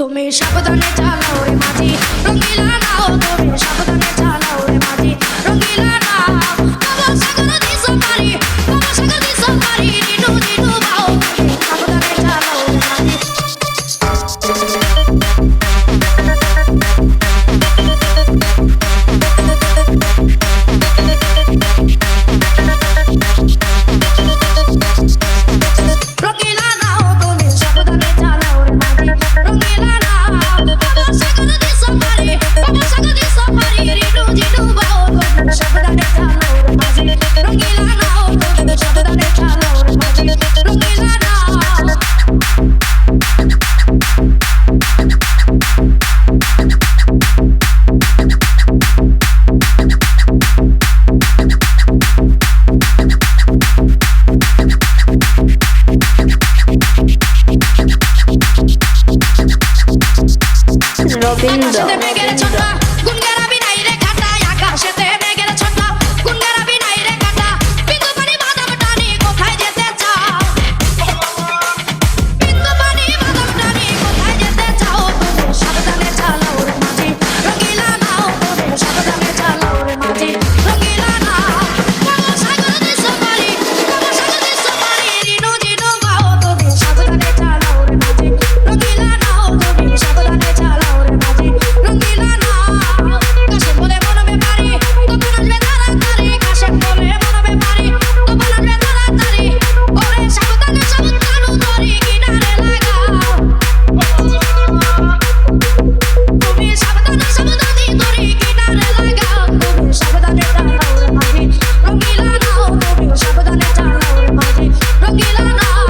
তুমি সাবধানে চালাও রে মাঝি রঙ্গিলা নাও, তুমি সাবধানে চালাও রে মাঝি রঙ্গিলা নাও। বাবা সাগর দিছো পারি, বাবা সাগর দিছো পারি, দিনু দিনু বাও, তুমি সাবধানে চালাও রে মাঝি। রঙ্গিলা নাও, তুমি সাবধানে চালাও রে মাঝি রঙ্গিলা নাও। বাবা সাগর দিছো পারি, বাবা সাগর দিছো পারি, দিনু দিনু বাও, তুমি সাবধানে চালাও রে মাঝি রঙ্গিলা নাও, তুমি সাবধানে চালাও রে মাঝি রঙ্গিলা নাও। রবীন্দ্র আকাশেতে মেঘের ছটা গুনগারা বিনাই রে কাটা, আকাশেতে মেঘের ছটা গুনগারা বিনাই রে কাটা। বিন্দু পানি বাদাম টানি কোথায় যেতে চাও, বিন্দু পানি বাদাম টানি কোথায় যেতে চাও। তুমি সাবধানে চালাও রে মাঝি রঙ্গিলা নাও, তুমি সাবধানে চালাও রে মাঝি রঙ্গিলা নাও। বাবা সাগর দিছো পারি, বাবা সাগর দিছো পারি, দিনু দিনু বাও, তুমি সাবধানে চালাও রে মাঝি রঙ্গিলা নাও, তুমি সাবধানে চালাও রে মাঝি রঙ্গিলা নাও। কাশেম বলে মনবে পারি, কখন আসবে তাড়াতাড়ি, কাশেম বলে মনবে পারি, কখন আসবে তাড়াতাড়ি। ওরে সাবধানে সাবধানে ধরি কিনারে লাগাও, তুমি সাবধানে সাবধানে ধরি কিনারে লাগাও। তুমি সাবধানে চালাও রে মাঝি রঙ্গিলা নাও, তুমি সাবধানে চালাও রে মাঝি রঙ্গিলা নাও।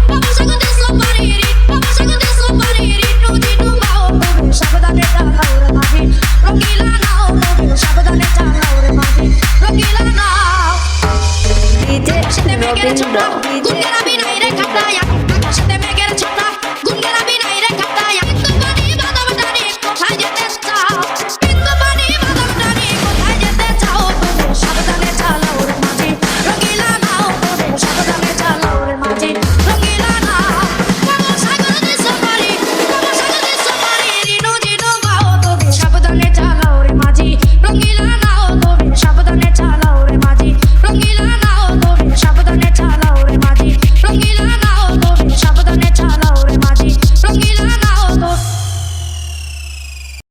বাবা সাগর দিছো পারি, বাবা সাগর দিছো পারি, দিনু দিনু বাও, তুমি সাবধানে চালাও রে মাঝি রঙ্গিলা নাও, তুমি সাবধানে চালাও রে মাঝি রঙ্গিলা নাও। ডিজে আকাশেতে মেঘের রবীন্দ্র ছটা গুনগারা